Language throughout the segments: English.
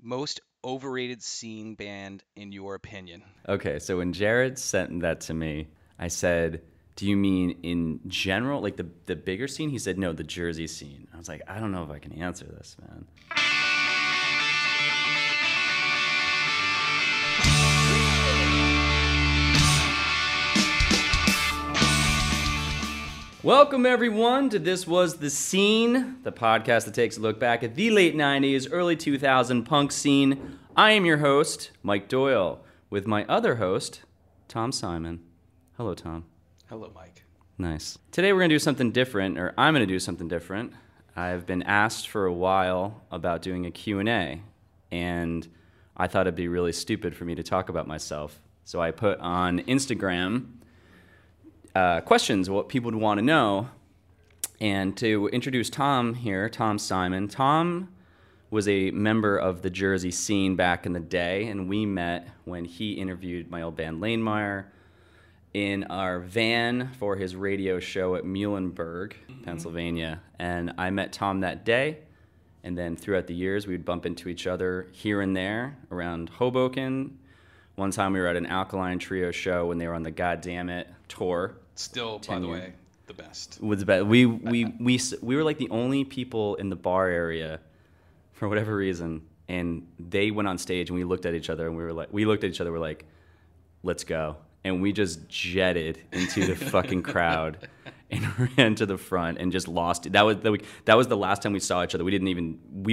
Most overrated scene band in your opinion? Okay, so when Jared sent that to me, I said, "Do you mean in general, like the bigger scene?" He said, "No, the Jersey scene." I was like, "I don't know if I can answer this, man." Welcome everyone to This Was the Scene, the podcast that takes a look back at the late 90s, early 2000 punk scene. I am your host, Mike Doyle, with my other host, Tom Simon. Hello, Tom. Hello, Mike. Nice. Today we're going to do something different, or I'm going to do something different. I've been asked for a while about doing a Q&A, and I thought it'd be really stupid for me to talk about myself. So I put on Instagram questions, what people would want to know. And to introduce Tom here, Tom Simon. Tom was a member of the Jersey scene back in the day, and we met when he interviewed my old band Lanemeyer in our van for his radio show at Muhlenberg, Pennsylvania. And I met Tom that day, and then throughout the years, we would bump into each other here and there around Hoboken. One time we were at an Alkaline Trio show when they were on the Goddamn It tour. Still, by the way, the best. Was the best. We were like the only people in the bar area for whatever reason, and they went on stage and we looked at each other and we're like, let's go. And we just jetted into the fucking crowd and ran to the front and just lost it. That was the last time we saw each other. We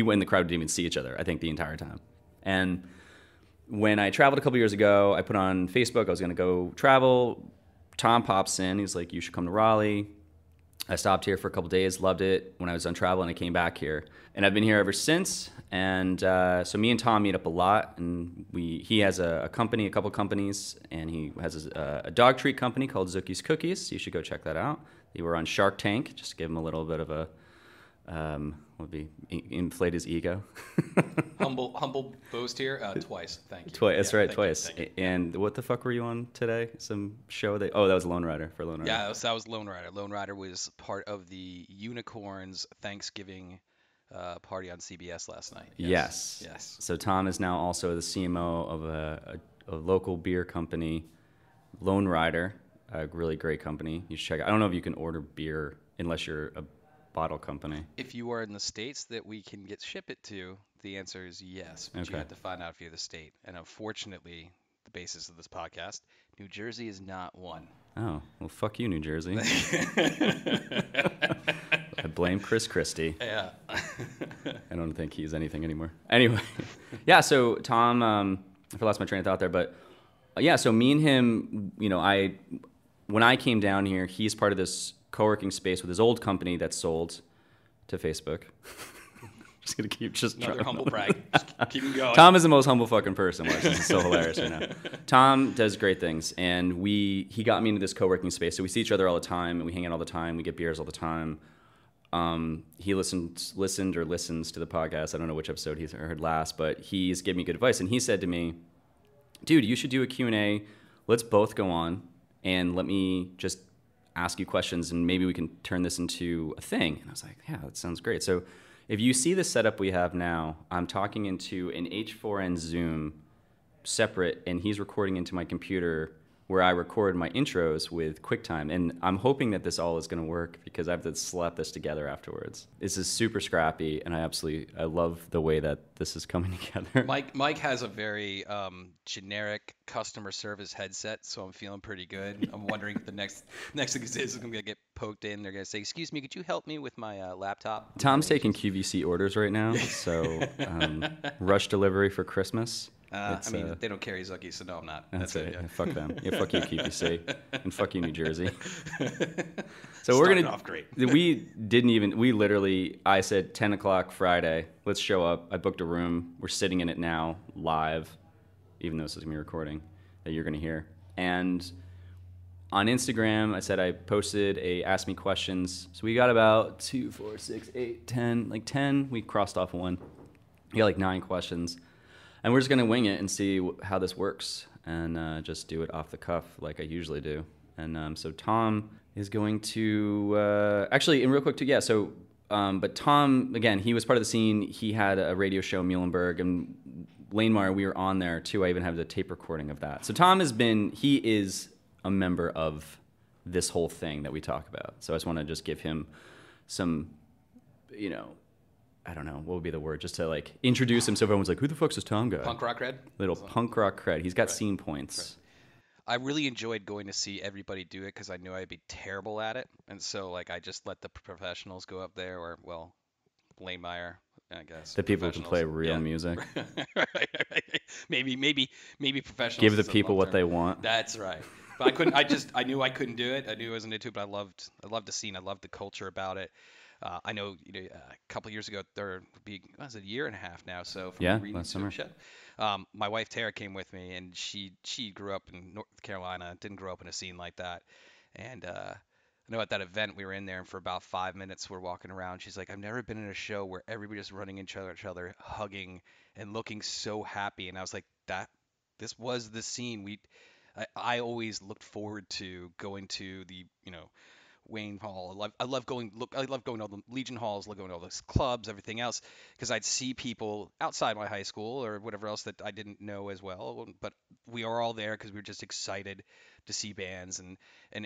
went in the crowd, didn't even see each other, I think, the entire time. And when I traveled a couple years ago, I put on Facebook I was going to go travel. Tom pops in. He's like, "You should come to Raleigh." I stopped here for a couple days, loved it when I was on travel, and I came back here. And I've been here ever since. And so me and Tom meet up a lot. And he has a couple companies, and he has a dog treat company called Zookies Cookies. You should go check that out. They were on Shark Tank, just to give him a little bit of a inflate his ego. humble boast here. Twice, thank you. Twice, that's right, twice. Thank you. And what the fuck were you on today? Some show that was Lone Rider for Lone Rider. Yeah, that was Lone Rider. Lone Rider was part of the Unicorns Thanksgiving party on CBS last night. Yes. So Tom is now also the CMO of a local beer company, Lone Rider, a really great company. You should check it. I don't know if you can order beer unless you're a bottle company. If you are in the states that we can ship it to, the answer is yes. But Okay. you have to find out if you're the state. And unfortunately, the basis of this podcast, New Jersey is not one. Oh, well, fuck you, New Jersey. I blame Chris Christie. Yeah. I don't think he's anything anymore. Anyway, yeah, so Tom, I lost my train of thought there, but so me and him, when I came down here, he's part of this co-working space with his old company that sold to Facebook. Just gonna keep another humble brag. Just keep him going. Tom is the most humble fucking person. Watch, this is so hilarious right now. Tom does great things, and he got me into this co-working space. So we see each other all the time, and we hang out all the time. We get beers all the time. He listened or listens to the podcast. I don't know which episode he's heard last, but he's given me good advice, and he said to me, "Dude, you should do a Q&A. Let's both go on, and let me just ask you questions, and maybe we can turn this into a thing." And I was like, yeah, that sounds great. So if you see the setup we have now, I'm talking into an H4n Zoom separate, and he's recording into my computer where I record my intros with QuickTime. And I'm hoping that this all is going to work because I have to slap this together afterwards. This is super scrappy, and I love the way that this is coming together. Mike has a very generic customer service headset, so I'm feeling pretty good. I'm wondering if the next is going to get poked in. They're going to say, "Excuse me, could you help me with my laptop?" Tom's taking QVC orders right now, so rush delivery for Christmas. They don't carry Zookies, so no, I'm not. That's it. Yeah. Fuck them. Yeah, fuck you, QVC, and fuck you, New Jersey. So Starting off great. I said 10 o'clock Friday, let's show up. I booked a room. We're sitting in it now, live, even though this is going to be recording, that you're going to hear. And on Instagram, I said I posted a Ask Me Questions. So we got about 2, 4, 6, 8, 10, like 10. We crossed off one. We got like 9 questions. And we're just going to wing it and see how this works and just do it off the cuff like I usually do. And so Tom is going to... actually, and real quick, too, yeah, so But Tom, again, he was part of the scene. He had a radio show, Muhlenberg, and Lanemeyer, we were on there too. I even have the tape recording of that. So Tom he is a member of this whole thing that we talk about. So I just want to just give him some, I don't know, what would be the word, just to like introduce him so everyone's like, who the fuck's this Tom guy? Punk rock cred? Little punk rock cred. He's got scene points. I really enjoyed going to see everybody do it because I knew I'd be terrible at it. And so like I just let the professionals go up there, or well, Lanemeyer, I guess. The people who can play real music. Maybe professionals. Give the people what they want. That's right. But I knew I couldn't do it. I knew I wasn't into it, but I loved the scene. I loved the culture about it. I know, a couple of years ago, there would be, a year and a half now. So from reading last summer. Show. My wife Tara came with me, and she grew up in North Carolina, didn't grow up in a scene like that. And I know at that event we were in there, and for about 5 minutes we're walking around. She's like, I've never been in a show where everybody's running into each other, hugging, and looking so happy. And I was like, this was the scene. I always looked forward to going to the Wayne Hall. I love going to all the Legion halls, love going to all those clubs, everything else, because I'd see people outside my high school or whatever else that I didn't know as well. But we are all there because we were just excited to see bands and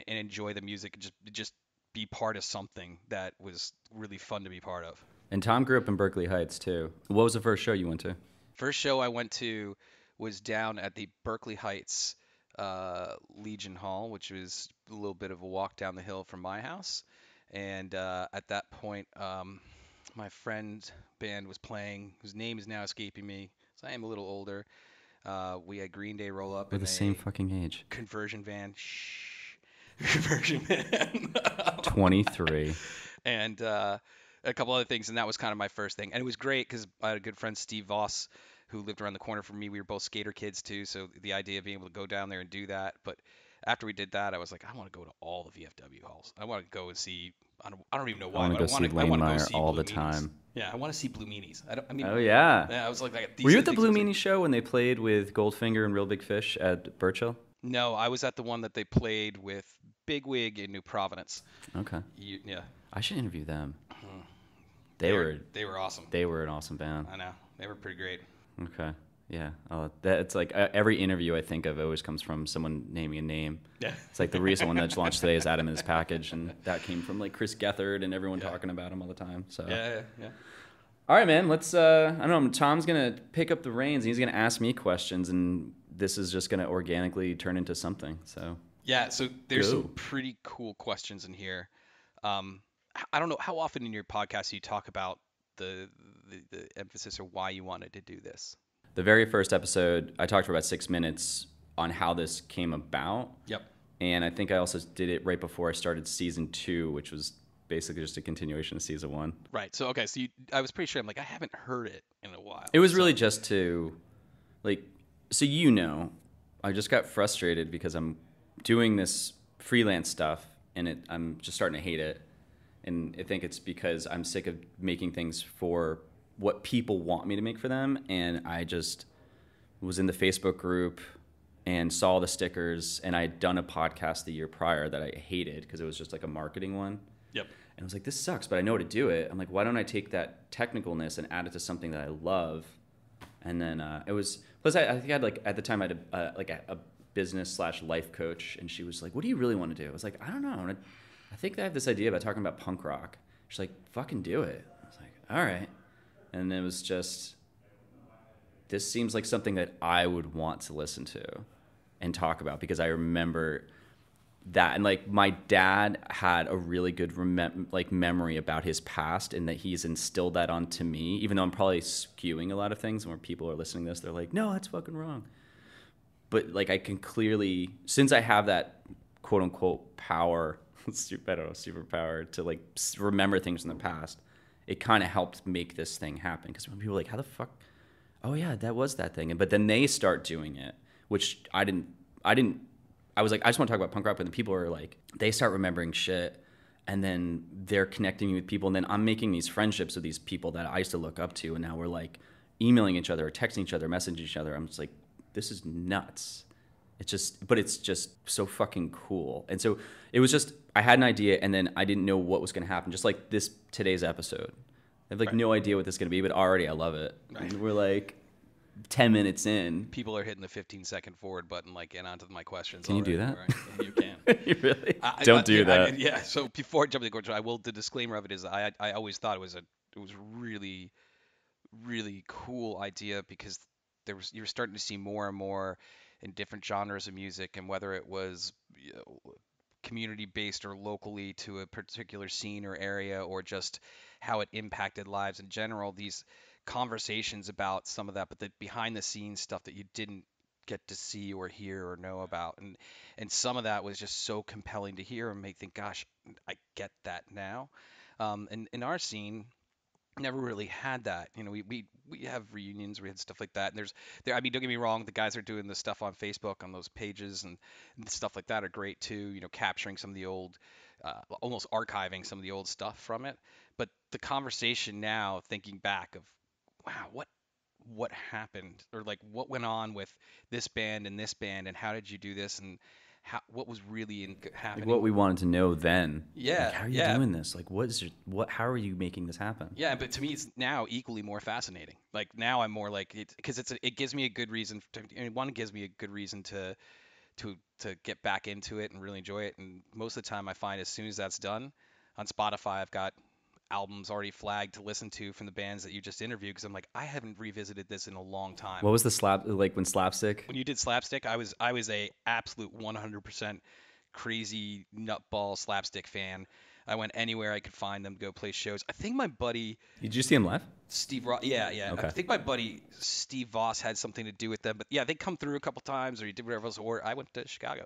enjoy the music, and just be part of something that was really fun to be part of. And Tom grew up in Berkeley Heights too. What was the first show you went to? First show I went to was down at the Berkeley Heights Legion Hall, which was a little bit of a walk down the hill from my house. And at that point, my friend's band was playing, whose name is now escaping me, so I am a little older. We had Green Day roll up. We're the same fucking age. Conversion van. Conversion van. 23. And a couple other things, and that was kind of my first thing. And it was great because I had a good friend, Steve Voss, who lived around the corner from me. We were both skater kids too, so the idea of being able to go down there and do that. But after we did that, I was like, I want to go to all the VFW halls. I want to go and see. I don't even know why. I want to go see Lanemeyer all the time. Yeah, I want to see Blue Meanies. Oh yeah. Yeah, I was like, were you at the Blue Meanies show when they played with Goldfinger and Real Big Fish at Birchill? No, I was at the one that they played with Bigwig in New Providence. Okay. Yeah. I should interview them. They were awesome. They were an awesome band. I know. They were pretty great. Okay. Yeah. It's like every interview I think of always comes from someone naming a name. Yeah. It's like the recent one that just launched today is Adam in His Package, and that came from like Chris Gethard and everyone talking about him all the time. So. Yeah. All right, man. Let's. I don't know. Tom's gonna pick up the reins, and he's gonna ask me questions, and this is just gonna organically turn into something. So. Yeah. So there's some pretty cool questions in here. I don't know how often in your podcast you talk about the emphasis or why you wanted to do this. The very first episode, I talked for about 6 minutes on how this came about. Yep. And I think I also did it right before I started season 2, which was basically just a continuation of season 1. Right. So, okay. So I was pretty sure. I'm like, I haven't heard it in a while. It was really just to, like, so I just got frustrated because I'm doing this freelance stuff and I'm just starting to hate it. And I think it's because I'm sick of making things for what people want me to make for them. And I just was in the Facebook group and saw the stickers, and I had done a podcast the year prior that I hated because it was just like a marketing one. Yep. And I was like, this sucks, but I know how to do it. I'm like, why don't I take that technicalness and add it to something that I love? And then it was, plus I think I had at the time I had a business/life coach, and she was like, what do you really want to do? I was like, I don't know. I think I have this idea about talking about punk rock. She's like, fucking do it. I was like, all right. And it was just, this seems like something that I would want to listen to and talk about, because I remember that. And like my dad had a really good memory about his past, and that he's instilled that onto me, even though I'm probably skewing a lot of things. And when people are listening to this, they're like, no, that's fucking wrong. But like I can clearly, since I have that quote unquote power, I don't know, superpower to like remember things in the past, it kind of helped make this thing happen. Because when people are like, how the fuck, oh yeah, that was that thing. But then they start doing it, which I was like, I just want to talk about punk rock, but then people are like, they start remembering shit, and then they're connecting me with people, and then I'm making these friendships with these people that I used to look up to, and now we're like emailing each other or texting each other, messaging each other. I'm just like, this is nuts. But it's just so fucking cool. And so it was just I had an idea, and then I didn't know what was going to happen. Just like today's episode, I have like no idea what this is going to be, but already I love it. Right. And we're like 10 minutes in. People are hitting the 15-second forward button, like, get onto my questions. Can you do already. that? Right. You can. You really? Don't do that. Yeah. So before jumping to the question, the disclaimer of it is I always thought it was really, really cool idea because you were starting to see more and more in different genres of music, and whether it was community based or locally to a particular scene or area, or just how it impacted lives in general, these conversations about some of that, but the behind the scenes stuff that you didn't get to see or hear or know about, and some of that was just so compelling to hear and make think, gosh, I get that now. And in our scene, never really had that. We have reunions, we had stuff like that. And there. I mean, don't get me wrong, the guys are doing the stuff on Facebook on those pages and stuff like that are great too. Capturing some of the old, almost archiving some of the old stuff from it. But the conversation now, thinking back of, wow, what happened, or like what went on with this band and this band, and how did you do this, and what was really happening. Like what we wanted to know then. Yeah. Like, how are you doing this? Like, how are you making this happen? Yeah, but to me, it's now equally more fascinating. Like now, I'm more like it because it gives me a good reason. One, it gives me a good reason to get back into it and really enjoy it. And most of the time, I find as soon as that's done, on Spotify, I've got albums already flagged to listen to from the bands that you just interviewed, because I'm like, I haven't revisited this in a long time. What was the when Slapstick? When you did Slapstick, I was a absolute 100% crazy nutball Slapstick fan. I went anywhere I could find them to go play shows. I think my buddy Did you see him live? Steve Ross, yeah. Okay. I think my buddy Steve Voss had something to do with them, but yeah, they come through a couple times, or he did whatever else. Or I went to Chicago,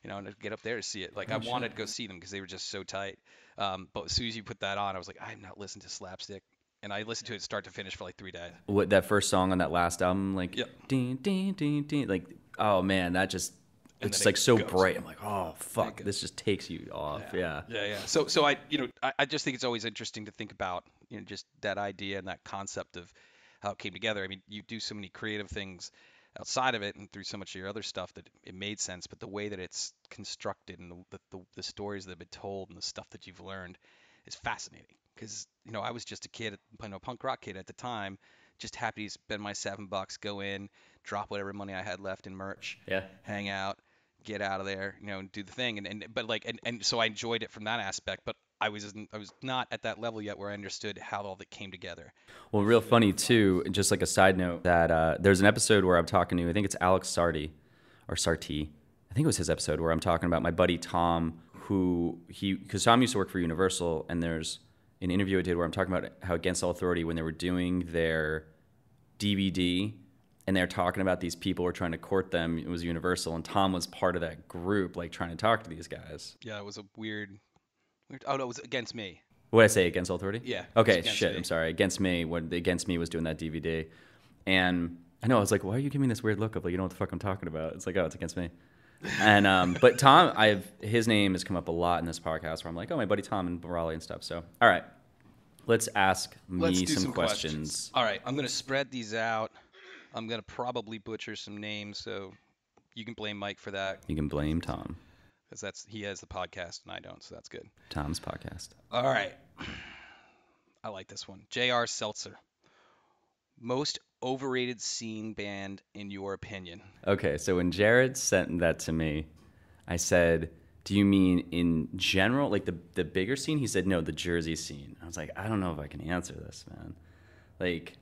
and to get up there to see it. Like I wanted to go see them because they were just so tight. But as soon as you put that on, I was like, I have not listened to Slapstick, and I listened to it start to finish for like 3 days. What, that first song on that last album, like, Yep. ding, ding, ding, ding, like, oh man, that just, it's like so bright. I'm like, oh fuck, this just takes you off. Yeah. So I just think it's always interesting to think about, just that idea and that concept of how it came together. I mean, you do so many creative things outside of it and through so much of your other stuff that it made sense, but the way that it's constructed and the stories that have been told and the stuff that you've learned is fascinating. Because I was just a kid, a punk rock kid at the time, just happy to spend my $7, go in, drop whatever money I had left in merch, hang out, get out of there, and do the thing. And so I enjoyed it from that aspect, but I was not at that level yet where I understood how all that came together. Well, real funny too, just like a side note, that there's an episode where I'm talking to, I think it's Alex Sarti, or Sarti, I think it was his episode, where I'm talking about my buddy Tom, because Tom used to work for Universal, and there's an interview I did where I'm talking about how Against All Authority, when they were doing their DVD, and they're talking about these people who were trying to court them, it was Universal, and Tom was part of that group, like trying to talk to these guys. Yeah, it was a weird. Oh no, it was Against Me. What did I say? Against All Authority? Yeah. Okay, shit. I'm sorry. Against Me. When Against Me was doing that DVD, and I know I was like, why are you giving me this weird look of like you know what the fuck I'm talking about? It's like, oh, it's Against Me. And but Tom, his name has come up a lot in this podcast where I'm like, oh, my buddy Tom and Raleigh and stuff. So all right, let's ask me some questions. All right, I'm gonna spread these out. I'm gonna probably butcher some names, so you can blame Mike for that. You can blame Tom. Because he has the podcast and I don't, so that's good. Tom's podcast. All right. I like this one. J.R. Seltzer. Most overrated scene band in your opinion? Okay, so when Jared sent that to me, I said, do you mean in general, like the bigger scene? He said, no, the Jersey scene. I was like, I don't know if I can answer this, man. Like,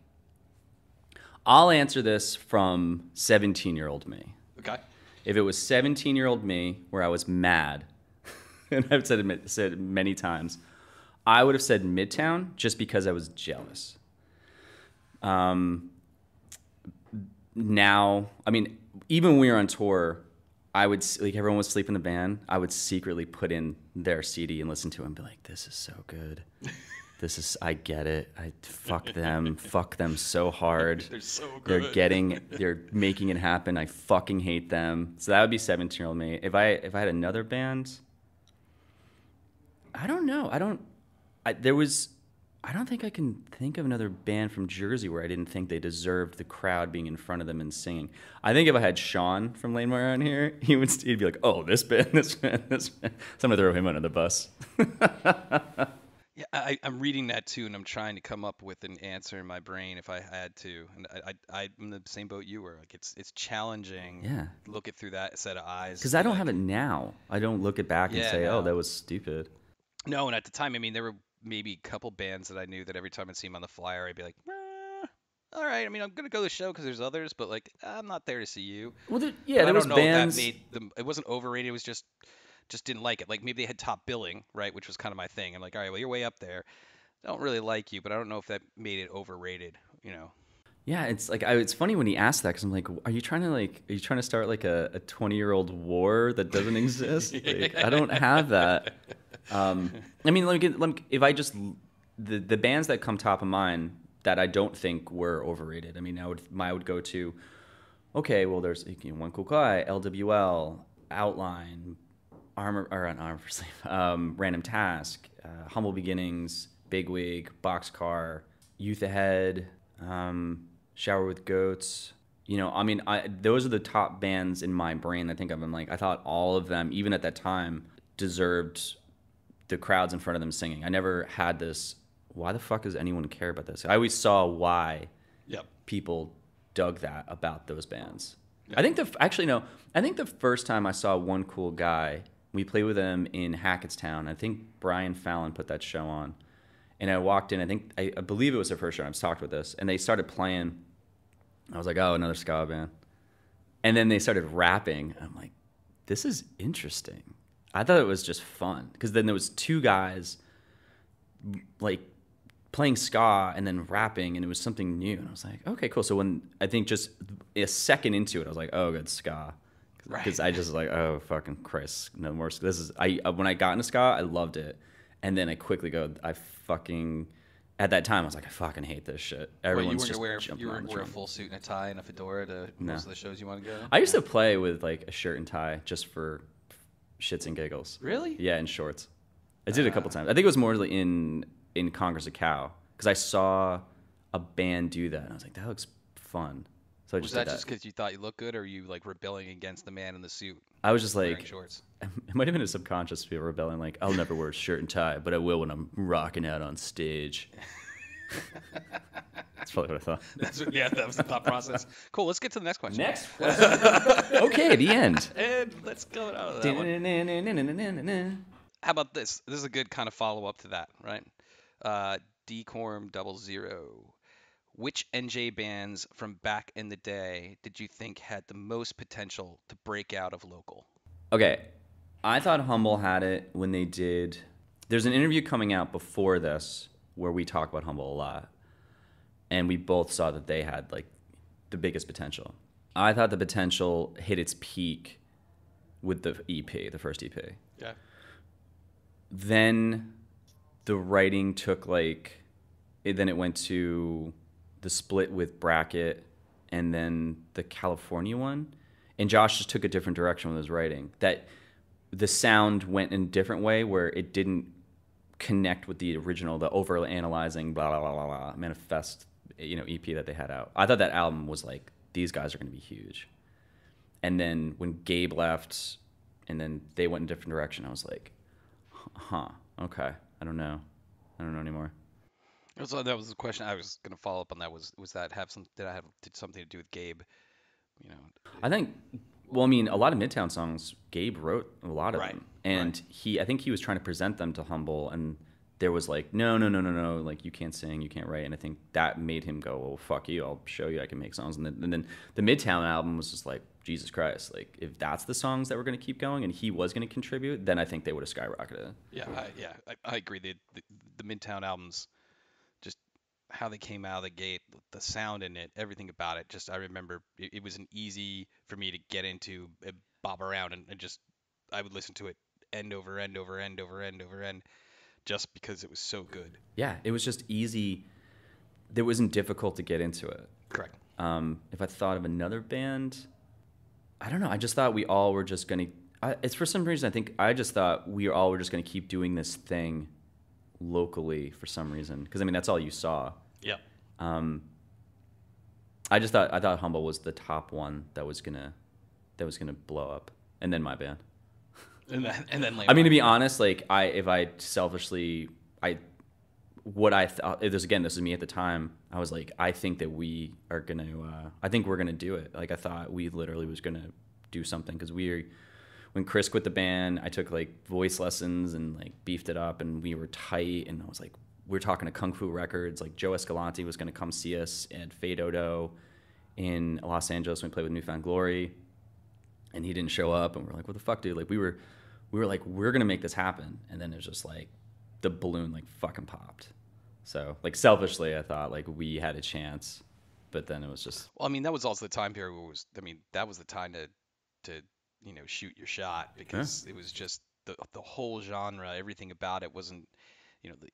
I'll answer this from 17-year-old me. Okay. If it was 17-year-old me where I was mad, and I've said it many times, I would have said Midtown just because I was jealous. Now, I mean, even when we were on tour, I would, like, everyone would sleep in the band. I would secretly put in their CD and listen to it and be like, this is so good. I get it. Fuck them so hard. They're so good. They're making it happen. I fucking hate them. So that would be 17-year-old me. If I had another band, I don't know. I don't think I can think of another band from Jersey where I didn't think they deserved the crowd being in front of them and singing. I think if I had Sean from Lanemoor on here, he'd be like, "Oh, this band, this band, this band." So I'm gonna throw him under the bus. Yeah, I'm reading that too, and I'm trying to come up with an answer in my brain if I had to. And I'm in the same boat you were. Like it's challenging. Yeah, Look it through that set of eyes. because To I be don't like, have it now. I don't look it back and yeah, say, "Oh, no, that was stupid." no. And at the time, I mean, there were maybe a couple bands that I knew that every time I'd see them on the flyer, I'd be like, all right. I mean, I'm gonna go to the show because there's others, but like, I'm not there to see you. Well, But I there was don't know if that bands. made them. It wasn't overrated. It was just didn't like it. Like maybe they had top billing, right, which was kind of my thing. I'm like, all right, well, you're way up there. I don't really like you, but I don't know if that made it overrated, you know. Yeah, it's like it's funny when he asked that because I'm like, are you trying to start like a 20-year-old war that doesn't exist? Like, I don't have that. I mean, if I just the bands that come top of mind that I don't think were overrated. I mean, I would go to, okay, well, there's One Cool Guy, LWL, Outline, Armor or not Armor for Sleep, Random Task, Humble Beginnings, Bigwig, Boxcar, Youth Ahead, Shower with Goats. I mean, those are the top bands in my brain. I think of them like I thought all of them, even at that time, deserved the crowds in front of them singing. I never had this. Why the fuck does anyone care about this? I always saw why Yep. people dug that about those bands. Yep. I think I think the first time I saw One Cool Guy, we played with him in Hackettstown. I think Brian Fallon put that show on. And I walked in, I believe it was their first show. I was talked with this. And they started playing. I was like, oh, another ska band. And then they started rapping. I'm like, this is interesting. I thought it was just fun. Because then there was two guys like playing ska and then rapping, and it was something new. And I was like, okay, cool. So when I think just a second into it, I was like, oh, good, ska. Because I just like, oh, fucking Christ, no more. This is when I got into ska, I loved it. And then I quickly go, at that time, I was like, I fucking hate this shit. Everyone's just jumping on. You wear a full suit and a tie and a fedora to most of the shows you want to go? I used to play with like a shirt and tie just for shits and giggles. Really? Yeah, in shorts. I did it a couple times. I think it was more in Congress a Cow because I saw a band do that and I was like, that looks fun. So I just Was did that just because you thought you looked good, or were you like rebelling against the man in the suit I was just wearing like, shorts? it might have been a subconscious feel rebelling. Like, I'll never wear a shirt and tie, but I will when I'm rocking out on stage. That's probably what I thought. That was the thought process. Cool. Let's get to the next question. Okay, the end. And let's go out of that one. How about this? This is a good kind of follow up to that, right? Decorm 00. Which NJ bands from back in the day did you think had the most potential to break out of local? Okay, I thought Humble had it when they did. There's an interview coming out before this where we talk about Humble a lot, and we both saw that they had like the biggest potential. I thought the potential hit its peak with the EP, the first EP. Yeah. Then the writing took then it went to the split with Bracket and then the California one. And Josh just took a different direction with his writing. That the sound went in a different way where it didn't connect with the original, the over-analyzing, blah, blah, blah, blah, blah, manifest, EP that they had out. I thought that album was like, these guys are going to be huge. And then when Gabe left and then they went in a different direction, I was like, okay, I don't know anymore. So that was the question I was going to follow up on. That was that did something to do with Gabe? I think. Well, I mean, a lot of Midtown songs, Gabe wrote a lot of Right, them, and I think he was trying to present them to Humble, and there was like, no, like you can't sing, you can't write, and I think that made him go, well, fuck you, I'll show you I can make songs, and then the Midtown album was just like, Jesus Christ, like if that's the songs that were going to keep going, and he was going to contribute, then I think they would have skyrocketed. Yeah, I agree. The Midtown albums, just how they came out of the gate, the sound in it, everything about it. Just I remember it was an easy for me to get into, bob around, and just I would listen to it end over end over end over end over end, just because it was so good. Yeah, it was just easy. It wasn't difficult to get into it. Correct. If I thought of another band, I don't know. I just thought we all were just going to. It's for some reason I think I just thought we all were just going to keep doing this thing locally for some reason, because I mean that's all you saw. Yeah. I thought Humble was the top one that was gonna blow up, and then my band. And then later I mean, on. to be honest, like if I selfishly, what I thought, this is me at the time. I was like, I think that we are gonna, I think we're gonna do it. Like I thought we literally was gonna do something, because when Chris quit the band, I took like voice lessons and like beefed it up, and we were tight. And I was like, we were talking to Kung Fu Records. Like Joe Escalante was gonna come see us at Fade Odo in Los Angeles when we played with Newfound Glory, and he didn't show up. And we're like, what the fuck, dude? Like we were like, we're gonna make this happen. And then it was just like the balloon like fucking popped. So like selfishly, I thought like we had a chance, but then it was just. Well, I mean, that was also the time period where that was the time to shoot your shot, because it was just the whole genre, everything about it wasn't,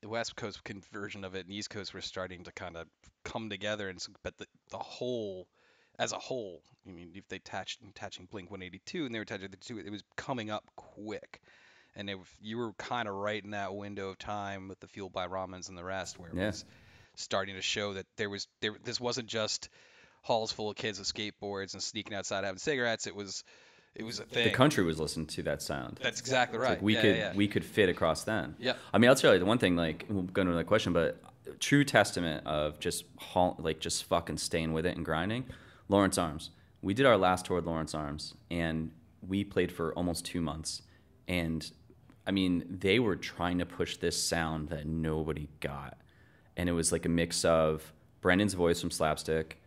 the West Coast conversion of it and East Coast were starting to kind of come together, and so, but the whole, as a whole, I mean, if they attaching Blink 182 and they were attaching the two, it was coming up quick. And you were kind of right in that window of time with the Fueled by Ramens and the rest, where it was starting to show that this wasn't just halls full of kids with skateboards and sneaking outside having cigarettes. It was a thing. The country was listening to that sound. That's exactly right. Like we could fit across then. Yeah. I mean, I'll tell you the one thing. Like, we'll go into that question, but true testament of just fucking staying with it and grinding. Lawrence Arms. We did our last tour with Lawrence Arms, and we played for almost 2 months, and I mean, they were trying to push this sound that nobody got. And it was like a mix of Brendan's voice from Slapstick,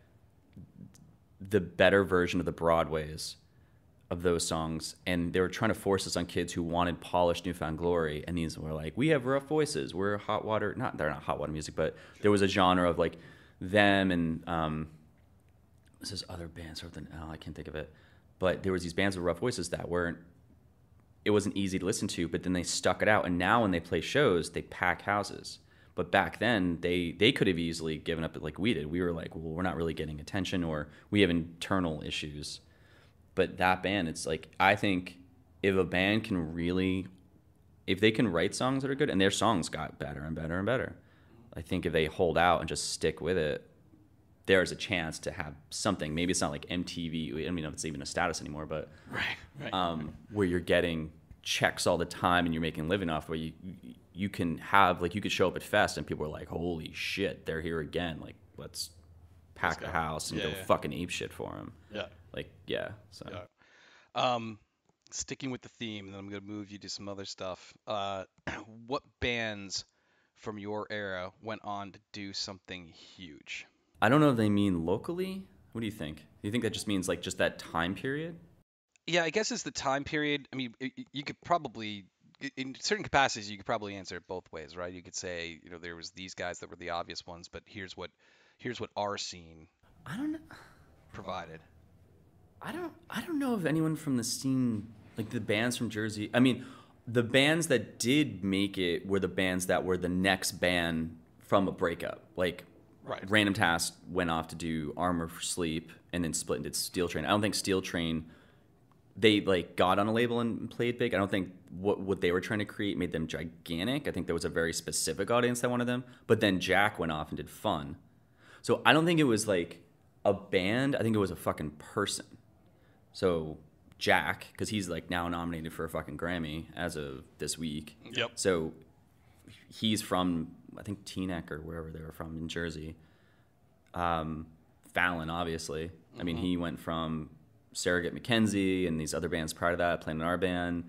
the better version of the Broadways of those songs. And they were trying to force this on kids who wanted polished Newfound Glory. And these were like, we have rough voices. We're hot water. They're not hot water music, but there was a genre of like them and this is other bands, I can't think of it. But there was these bands with rough voices that it wasn't easy to listen to, but then they stuck it out. And now when they play shows, they pack houses. But back then, they could have easily given up like we did. We were like, well, we're not really getting attention, or we have internal issues. But that band, it's like, I think if a band if they can write songs that are good, and their songs got better and better and better, I think if they hold out and just stick with it, there's a chance to have something. Maybe it's not like MTV. I mean, if it's even a status anymore, but right. Where you're getting checks all the time and you're making a living off, where you can have, like, you could show up at Fest and people are like, holy shit, they're here again. Like, let's pack the house and go fucking ape shit for them. Yeah. Like, yeah. So. Yeah. Sticking with the theme, and then I'm going to move you to some other stuff. What bands from your era went on to do something huge? I don't know if they mean locally. What do you think? Do you think that just means like just that time period? Yeah, I guess it's the time period. I mean, you could probably, in certain capacities, you could probably answer it both ways, right? You could say, there was these guys that were the obvious ones, but here's what our scene I don't know. Provided. I don't know if anyone from the scene, like the bands from Jersey. I mean, the bands that did make it were the bands that were the next band from a breakup. Like, right. Random Task went off to do Armor for Sleep and then split and did Steel Train. I don't think Steel Train, they like got on a label and played big. I don't think what they were trying to create made them gigantic. I think there was a very specific audience that wanted them. But then Jack went off and did Fun. So I don't think it was like a band. I think it was a fucking person. So Jack, because he's like now nominated for a fucking Grammy as of this week. Yep. So he's from, I think, Teaneck or wherever they were from in Jersey. Fallon, obviously. Mm-hmm. I mean, he went from Surrogate McKenzie and these other bands prior to that, playing in our band,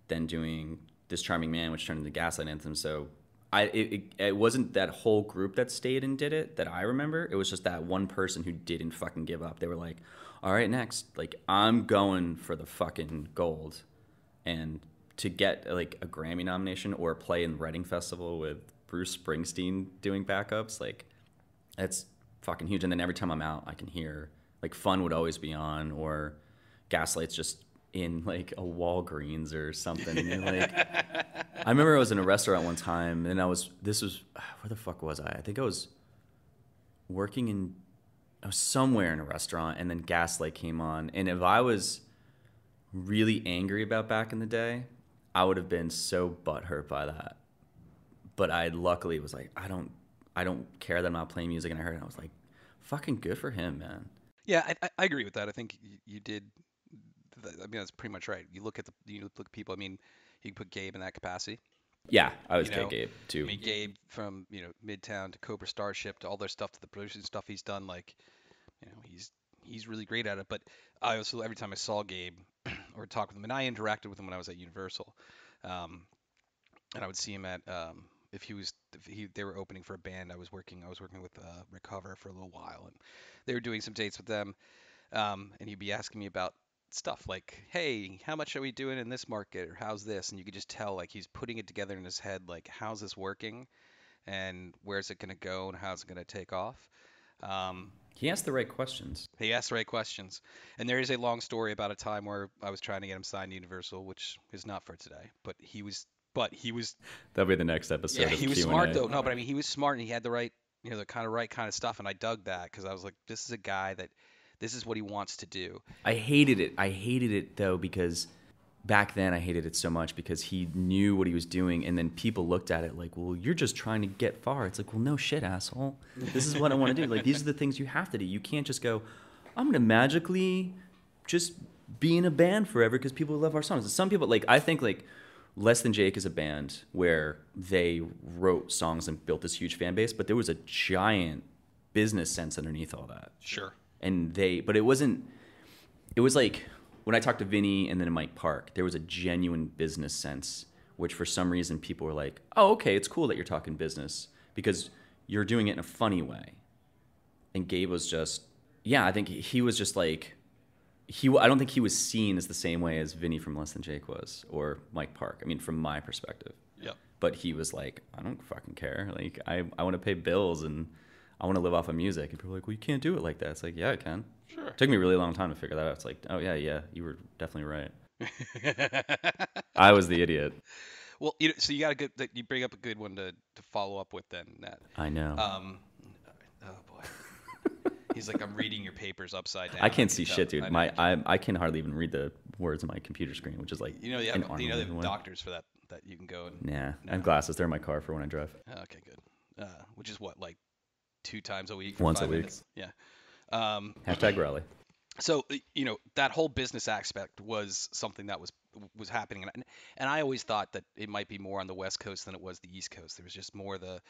then doing This Charming Man, which turned into Gaslight Anthem. So it wasn't that whole group that stayed and did it that I remember. It was just that one person who didn't fucking give up. They were like, all right, next. Like, I'm going for the fucking gold. And to get like a Grammy nomination or play in the Reading Festival with Bruce Springsteen doing backups, like, that's fucking huge. And then every time I'm out, I can hear, like, Fun would always be on, or Gaslight's just in like a Walgreens or something. And you're like, I remember I was in a restaurant one time, and where the fuck was I? I think I was I was somewhere in a restaurant, and then Gaslight came on. And if I was really angry about back in the day, I would have been so butthurt by that. But I luckily was like, I don't care that I'm not playing music, and I heard it, and I was like, fucking good for him, man. Yeah, I agree with that. I think you did. I mean, that's pretty much right. You look at people. I mean, you can put Gabe in that capacity. Yeah, I was You know, Gabe I too. mean, Gabe from Midtown to Cobra Starship to all their stuff to the production stuff he's done. Like, he's really great at it. But I also every time I saw Gabe or talked with him, and I interacted with him when I was at Universal, um, and I would see him at if they were opening for a band I was working with Recover for a little while, and they were doing some dates with them. And he'd be asking me about stuff like, "Hey, how much are we doing in this market, or how's this?" And you could just tell like he's putting it together in his head, like, how's this working, and where's it gonna go, and how's it gonna take off. Um, He asked the right questions. he asked the right questions, and there is a long story about a time where I was trying to get him signed to Universal, which is not for today. But he was, That'll be the next yeah, episode of he was Q and smart A. though. No, but I mean, he was smart, and he had the right, the right kind of stuff, and I dug that because I was like, this is a guy that, this is what he wants to do. I hated it. I hated it though because back then I hated it so much because he knew what he was doing, and then people looked at it like, well, you're just trying to get far. It's like, well, no shit, asshole. This is what I want to do. Like, these are the things you have to do. You can't just go, I'm gonna magically just be in a band forever because people love our songs. Some people, like, I think like Less Than Jake is a band where they wrote songs and built this huge fan base, but there was a giant business sense underneath all that. Sure. And but it wasn't, it was like when I talked to Vinny and then Mike Park, there was a genuine business sense, which for some reason people were like, oh, okay, it's cool that you're talking business because you're doing it in a funny way. And Gabe was just, yeah, I think he was just like, I don't think he was seen as the same way as Vinny from Less Than Jake was, or Mike Park. I mean, from my perspective. Yep. But he was like, I don't fucking care. Like, I want to pay bills and I want to live off of music. And people are like, well, you can't do it like that. It's like, yeah, I can. Sure. It took me a really long time to figure that out. It's like, oh, yeah, you were definitely right. I was the idiot. Well, so you got a good. You bring up a good one to follow up with then, Nat. I know. Oh boy. He's like, I'm reading your papers upside down. I can't see shit, dude. I I can hardly even read the words on my computer screen, which is like they an have, arm they have away. doctors for that you can go and. Nah, No. I have glasses. They're in my car for when I drive. Okay, good. Which is what, like 2 times a week? For Once 5 a week. minutes? Yeah. Hashtag Raleigh. So that whole business aspect was something that was happening, and I always thought that it might be more on the West Coast than it was the East Coast. There was just more the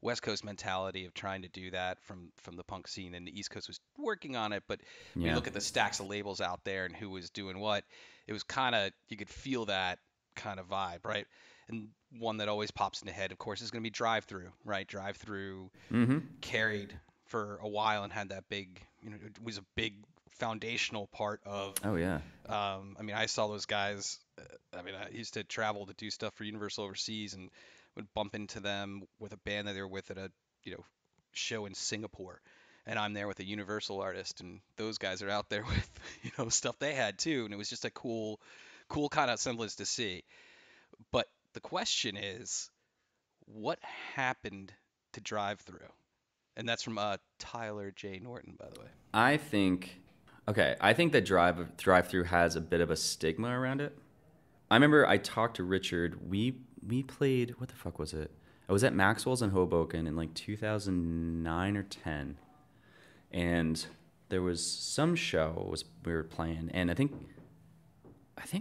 West Coast mentality of trying to do that from the punk scene, and the East Coast was working on it. But when you Yeah. look at the stacks of labels out there and who was doing what, it was kind of, you could feel that kind of vibe, right? And one that always pops in the head, of course, is going to be Drive Through, right? Drive Through Mm-hmm. carried for a while and had that big, it was a big foundational part of. Oh yeah. I mean, I saw those guys. I mean, I used to travel to do stuff for Universal overseas, and would bump into them with a band that they were with at a show in Singapore, and I'm there with a Universal artist, and those guys are out there with stuff they had too, and it was just a cool kind of semblance to see. But the question is, what happened to Drive Through? And that's from Tyler J. Norton, by the way. I think that drive through has a bit of a stigma around it. I remember I talked to Richard. We played, what the fuck was it? I was at Maxwell's in Hoboken in like 2009 or 10, and there was some show we were playing, and I think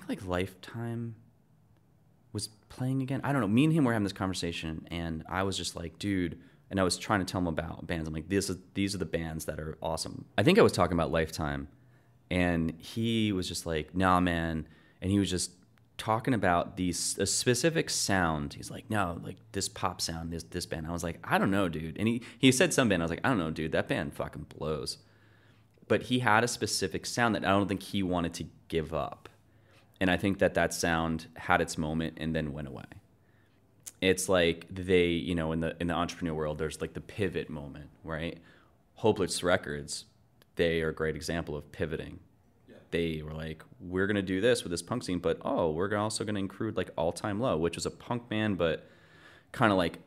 like Lifetime was playing again. I don't know. Me and him were having this conversation, and I was just like, dude. And I was trying to tell him about bands. I'm like, these are the bands that are awesome. I think I was talking about Lifetime, and he was just like, nah, man. And he was just talking about a specific sound. He's like, no, like this pop sound, this band. I was like, I don't know, dude. And he said some band. I was like, I don't know, dude. That band fucking blows. But he had a specific sound that I don't think he wanted to give up. And I think that sound had its moment and then went away. It's like they, in the entrepreneur world, there's like the pivot moment, right? Hopeless Records, they are a great example of pivoting. Yeah. They were like, we're going to do this with this punk scene, but we're also going to include like All Time Low, which was a punk band, but kind of like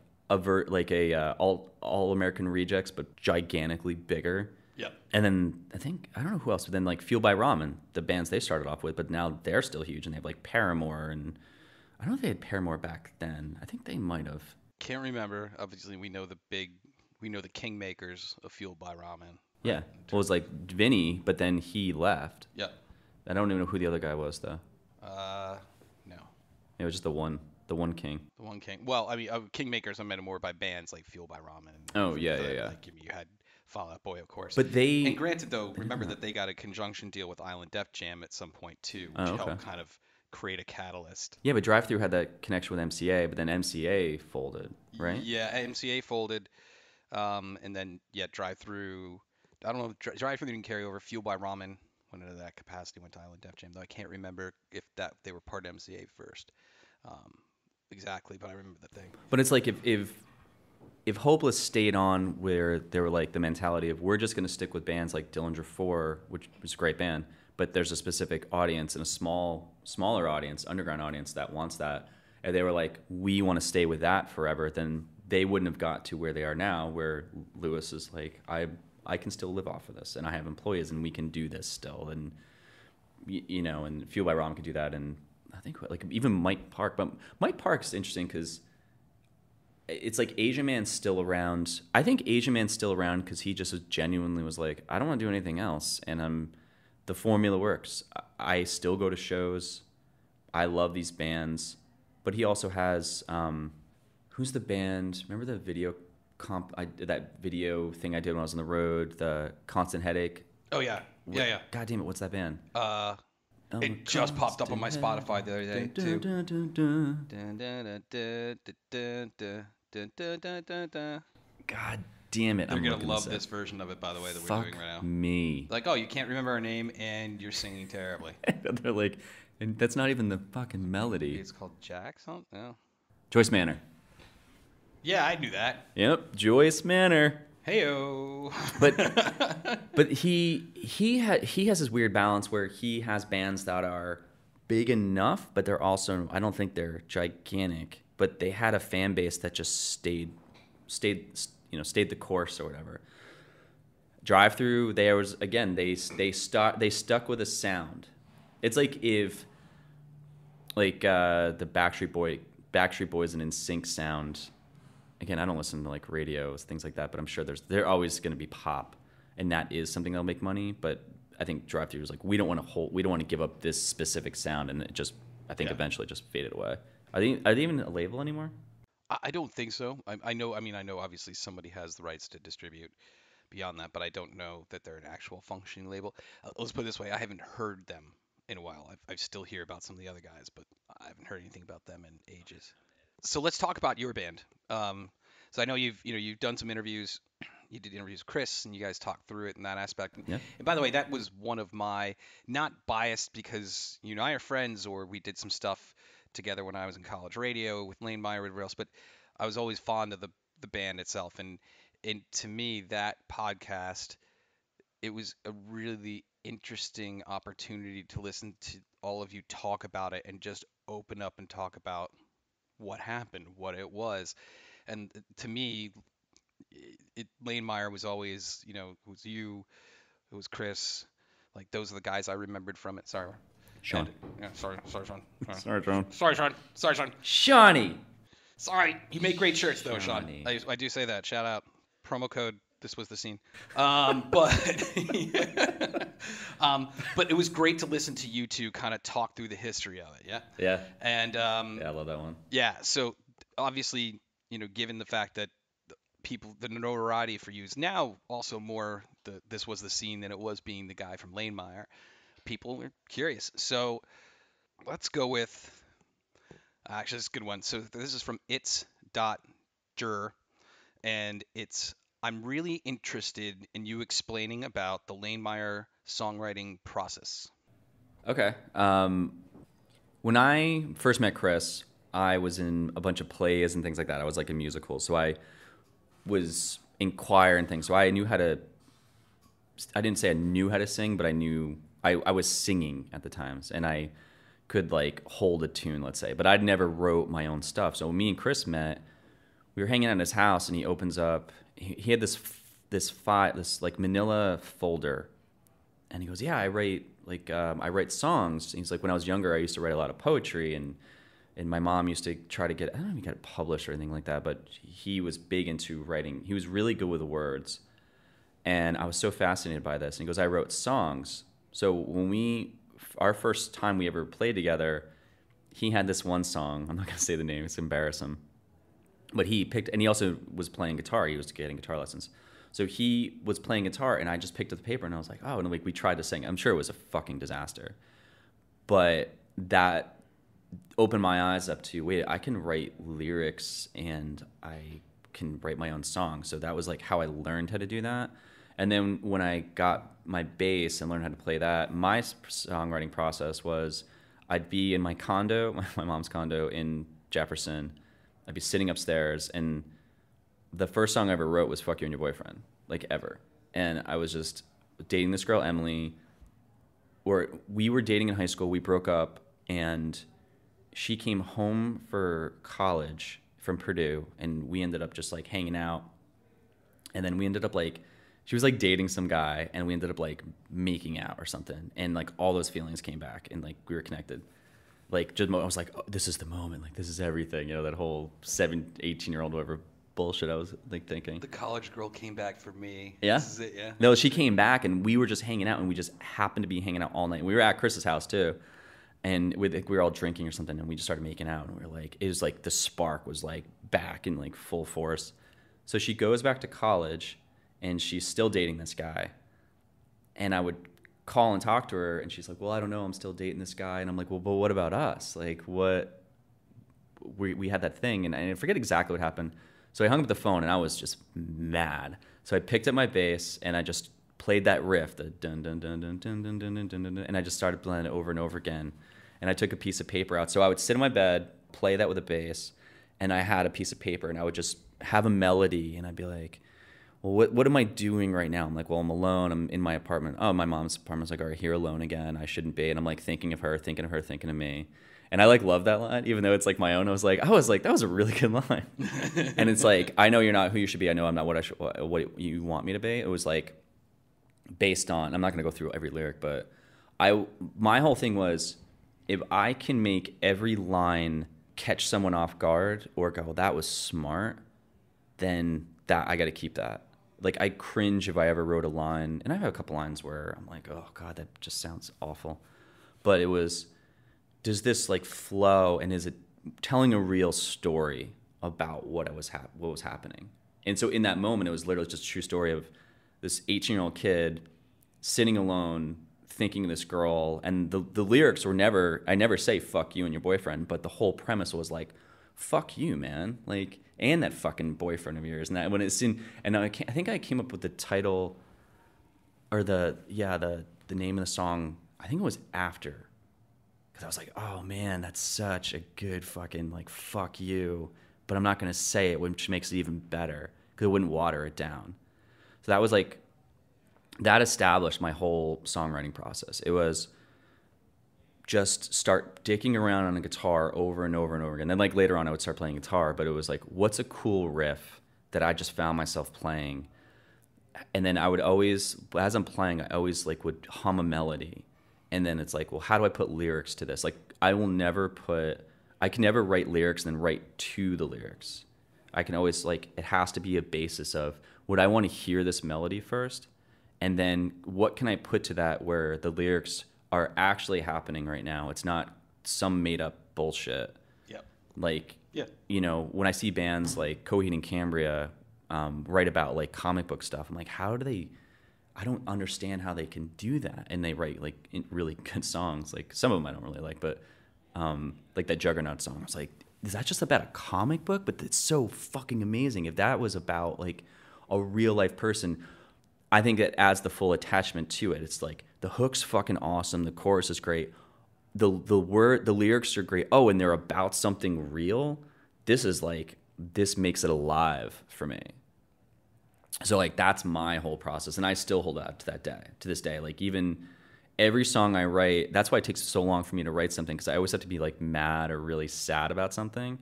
all American Rejects, but gigantically bigger. Yeah. And then I don't know who else, but then like Fueled by Ramen, the bands they started off with, but now they're still huge, and they have like Paramore, and I don't know if they had Paramore back then. I think they might have. Can't remember. Obviously, we know the kingmakers of Fueled by Ramen, Yeah. right? Well, it was like Vinny, but then he left. Yeah. I don't even know who the other guy was though. No, It was just the one king. the one king. Well, I mean, kingmakers. I meant more by bands like Fueled by Ramen. Oh yeah, yeah, yeah. Like you had Fall Out Boy, of course. But And granted, though, they remember didn't that they got a conjunction deal with Island Def Jam at some point too, Oh, which okay. helped kind of create a catalyst. Yeah, but Drive Thru had that connection with MCA, but then MCA folded, right? Yeah, MCA folded, and then yeah, Drive Through. I don't know. If Drive Through didn't carry over. Fuel by Ramen went into that capacity. Went to Island Def Jam, though I can't remember if that they were part of MCA first, um, exactly. But I remember the thing. But it's like if Hopeless stayed on where they were like the mentality of we're just going to stick with bands like Dillinger 4, which was a great band, but there's a specific audience and a smaller audience, underground audience that wants that, and they were like, we want to stay with that forever, then they wouldn't have got to where they are now, where Lewis is like, I can still live off of this, and I have employees, and we can do this still, and you know, and Fuel by Rom can do that, and I think like even Mike Park, but Mike Park's interesting because it's like Asian Man's still around. I think Asian Man's still around because he just genuinely was like, I don't want to do anything else, and the formula works. I still go to shows. I love these bands, but he also has who's the band? Remember the video that video thing I did when I was on the road, the Constant Headache. Oh yeah, yeah. God damn it, what's that band? It just popped up on my Spotify the other day too. God damn it! They're I'm gonna looking love up. this version of it, by the way, that we're Fuck doing right now. me. Like, oh, you can't remember our name and you're singing terribly. They're like, and that's not even the fucking melody. It's called Jack something. No. Joyce Manor. Yeah, I knew that. Yep, Joyce Manor. Heyo. But he has this weird balance where he has bands that are big enough, but they're also, I don't think they're gigantic, but they had a fan base that just stayed the course or whatever. Drive Through, there was again they stuck with a sound. It's like if the Backstreet Boys and NSYNC sound. Again, I don't listen to like radios, things like that, but I'm sure they're always going to be pop, and that is something that'll make money. But I think Drive Through is like we don't want to give up this specific sound, and it just I think eventually just faded away. Are they even a label anymore? I don't think so. I know. I mean, I know. Obviously, somebody has the rights to distribute beyond that, but I don't know that they're an actual functioning label. Let's put it this way: I haven't heard them in a while. I still hear about some of the other guys, but I haven't heard anything about them in ages. So let's talk about your band. So I know you've done some interviews. You did interviews with Chris, and you guys talked through it in that aspect. Yeah. And by the way, that was one of my not biased because you and I are friends, or we did some stuff together when I was in college radio with Lane Meyer or whatever else. But I was always fond of the band itself, and to me that podcast, it was a really interesting opportunity to listen to all of you talk about it and just open up and talk about what happened, what it was. And to me, Lane Meyer was always, it was you, it was Chris, like those are the guys I remembered from it. Sorry, Sean. And, yeah, sorry, Sean. Sorry, Sean. Sorry, Sean. Shawnee. Sorry, you make great shirts though, Sean. Shawnee. I do say that. Shout out, promo code. This was the scene. But but it was great to listen to you two kind of talk through the history of it. Yeah. Yeah. And Yeah, I love that one. yeah, so obviously, given the fact that the notoriety for you is now also more this was the scene than it was being the guy from Lane Meyer, people were curious. So let's go with actually this is a good one. So this is from it's.jur, and it's I'm really interested in you explaining about the Lane Meyer songwriting process. Okay. When I first met Chris, I was in a bunch of plays and things like that. I was like in musicals, so I was in choir and things. So I knew how to. I didn't say I knew how to sing, but I knew I was singing at the times, and I could like hold a tune, let's say. But I'd never wrote my own stuff. So when me and Chris met, we were hanging out in his house, and he opens up. He had this like Manila folder, and he goes, "Yeah, I write songs." And he's like, "When I was younger, I used to write a lot of poetry, and And my mom used to try to get, I don't know if he got it published or anything like that, but he was big into writing. He was really good with the words. And I was so fascinated by this. And he goes, I wrote songs. So when our first time we ever played together, he had this one song. I'm not going to say the name, it's embarrassing. But he picked, and he also was playing guitar. He was getting guitar lessons. So he was playing guitar, and I just picked up the paper, and I was like, oh, and like we tried to sing. I'm sure it was a fucking disaster. But that opened my eyes up to, wait, I can write lyrics and I can write my own songs. So that was like how I learned how to do that. And then when I got my bass and learned how to play that, my songwriting process was I'd be in my condo, my mom's condo in Jefferson. I'd be sitting upstairs, and the first song I ever wrote was Fuck You and Your Boyfriend, like ever. And I was just dating this girl, Emily, or we were dating in high school. We broke up, and she came home for college from Purdue, and we ended up just like hanging out. And then we ended up like, she was like dating some guy, and we ended up like making out or something. And like all those feelings came back, and like we were connected. Like just, I was like, oh, this is the moment. Like this is everything. You know, that whole 18-year-old whatever bullshit I was like thinking. The college girl came back for me. Yeah? This is it, yeah. No, she came back, and we were just hanging out, and we just happened to be hanging out all night. We were at Chris's house too. And we were all drinking or something, and we just started making out, and we were like, it was like the spark was like back in like full force. So she goes back to college, and she's still dating this guy. And I would call and talk to her, and she's like, well, I don't know, I'm still dating this guy. And I'm like, well, but what about us? Like, what? We had that thing, and I forget exactly what happened. So I hung up the phone, and I was just mad. So I picked up my bass, and I just played that riff, the dun dun dun dun dun dun dun dun dun, and I just started playing it over and over again. And I took a piece of paper out. So I would sit in my bed, play that with a bass, and I had a piece of paper, and I would just have a melody, and I'd be like, well, what am I doing right now? I'm like, well, I'm alone. I'm in my apartment. Oh, my mom's apartment's like, all right, here alone again. I shouldn't be. And I'm like thinking of her, thinking of me. And I like love that line, even though it's like my own. I was like, that was a really good line. And it's like, I know you're not who you should be. I know I'm not what you want me to be. It was like based on, I'm not going to go through every lyric, but my whole thing was, if I can make every line catch someone off guard or go, that was smart, then that I got to keep that. Like, I cringe if I ever wrote a line, and I have a couple lines where I'm like, oh God, that just sounds awful. But it was, does this like flow, and is it telling a real story about what was happening? And so in that moment, it was literally just a true story of this 18-year-old kid sitting alone, thinking of this girl, and the lyrics were I never say fuck you and your boyfriend, but the whole premise was like, fuck you, man, like, and that fucking boyfriend of yours. And that when it's in, and I think I came up with the title or the name of the song, I think it was After, because I was like, oh man, that's such a good fucking like fuck you, but I'm not gonna say it, which makes it even better because it wouldn't water it down. So that was like, that established my whole songwriting process. It was just start dicking around on a guitar over and over and over again. Then like later on I would start playing guitar, but it was like, what's a cool riff that I just found myself playing? And then I would always, as I'm playing, I always like would hum a melody. And then it's like, well, how do I put lyrics to this? Like I can never write lyrics and then write to the lyrics. I can always like, it has to be a basis of, would I want to hear this melody first? And then what can I put to that where the lyrics are actually happening right now? It's not some made up bullshit. Yep. Like, yeah. You know, when I see bands like Coheed and Cambria write about like comic book stuff, I'm like, I don't understand how they can do that. And they write like really good songs. Like some of them I don't really like, but like that Juggernaut song, I was like, is that just about a comic book? But it's so fucking amazing. If that was about like a real life person, I think that adds the full attachment to it. It's like the hook's fucking awesome, the chorus is great, the lyrics are great. Oh, and they're about something real. This makes it alive for me. So like that's my whole process, and I still hold out to this day. Like even every song I write, that's why it takes so long for me to write something, because I always have to be like mad or really sad about something.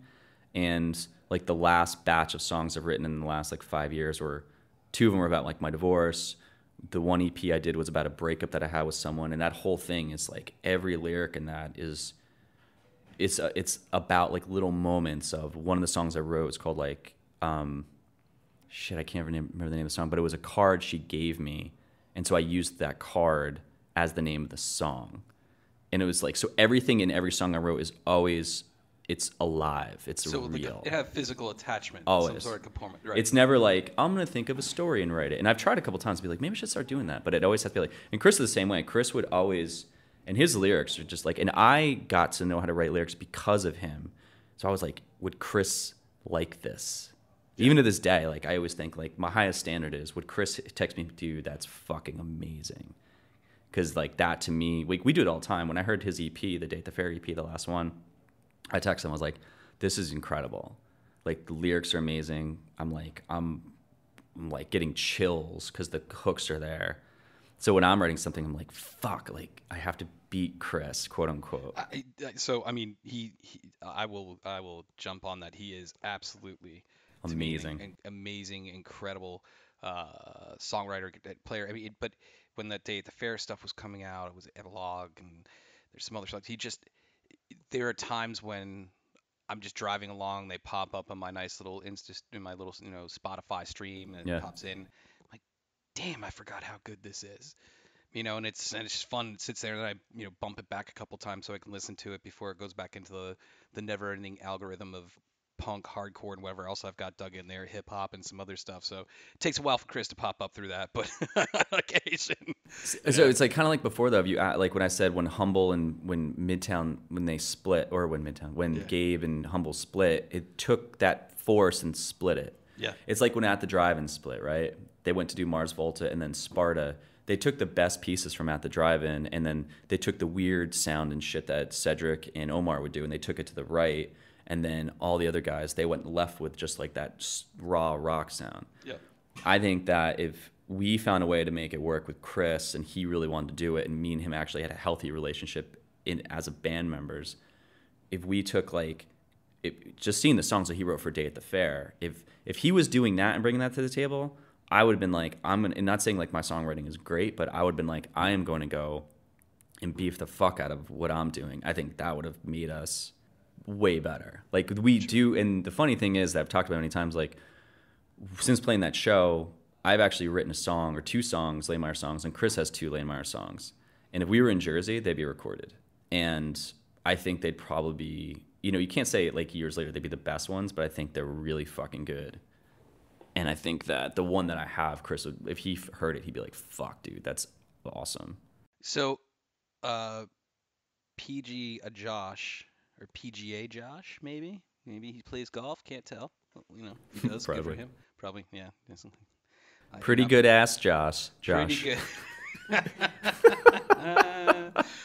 And like the last batch of songs I've written in the last like 5 years were, 2 of them were about like my divorce. The one EP I did was about a breakup that I had with someone, and that whole thing is like every lyric in that is it's about like little moments of one of the songs I wrote. It's called like shit, I can't remember the name of the song, but it was a card she gave me, and so I used that card as the name of the song. And it was like, so everything in every song I wrote is always, it's alive, it's So real. it have physical attachment, Always. some sort of component. Right. It's never like, I'm going to think of a story and write it. And I've tried a couple times to be like, maybe I should start doing that. But it always has to be like, and Chris is the same way. Chris would always, and his lyrics are just like, and I got to know how to write lyrics because of him. So I was like, would Chris like this? Yeah. Even to this day, like I always think like my highest standard is, would Chris text me, dude, that's fucking amazing. Because like that to me, we do it all the time. When I heard his EP, the Date the Fair EP, the last one, I texted him. I was like, "This is incredible. Like the lyrics are amazing. I'm like getting chills because the hooks are there. So when I'm writing something, I'm like, fuck, like I have to beat Chris, quote unquote." So I mean, I will jump on that. He is absolutely amazing, an amazing, incredible songwriter, player. I mean, but when that Day at the Fair stuff was coming out, it was Epilogue, and there's some other stuff. There are times when I'm just driving along, they pop up on my nice little in my little Spotify stream, and it pops in. I'm like, damn, I forgot how good this is. And it's just fun. It sits there, and I bump it back a couple times so I can listen to it before it goes back into the never-ending algorithm of punk, hardcore, and whatever else I've got dug in there, hip hop and some other stuff. So it takes a while for Chris to pop up through that, but on occasion. So it's like kind of like before though. Like when I said when Humble and when Midtown when they split, or when Gabe and Humble split, it took that force and split it. Yeah. It's like when At the Drive-In split, right? They went to do Mars Volta and then Sparta. They took the best pieces from At the Drive-In, and then they took the weird sound and shit that Cedric and Omar would do, and they took it to the right. And then all the other guys, they went left with just like that raw rock sound. Yeah. I think that if we found a way to make it work with Chris, and he really wanted to do it, and me and him actually had a healthy relationship as a band members, if we took just seeing the songs that he wrote for Day at the Fair, if he was doing that and bringing that to the table, I would have been like, and not saying like my songwriting is great, but I would have been like, I am going to go and beef the fuck out of what I'm doing. I think that would have made us way better. Like we do, and the funny thing is that I've talked about many times, like since playing that show, I've actually written a song or 2 songs, Lane Meyer songs, and Chris has 2 Lane Meyer songs. And if we were in Jersey, they'd be recorded. And I think they'd probably be, you can't say like years later they'd be the best ones, but I think they're really fucking good. And I think that the one that I have, Chris, if he heard it, he'd be like, fuck, dude, that's awesome. So, Josh, or PGA Josh, maybe he plays golf. Can't tell. He does. Good for him. Probably, yeah. Pretty good ass, Josh. Pretty good.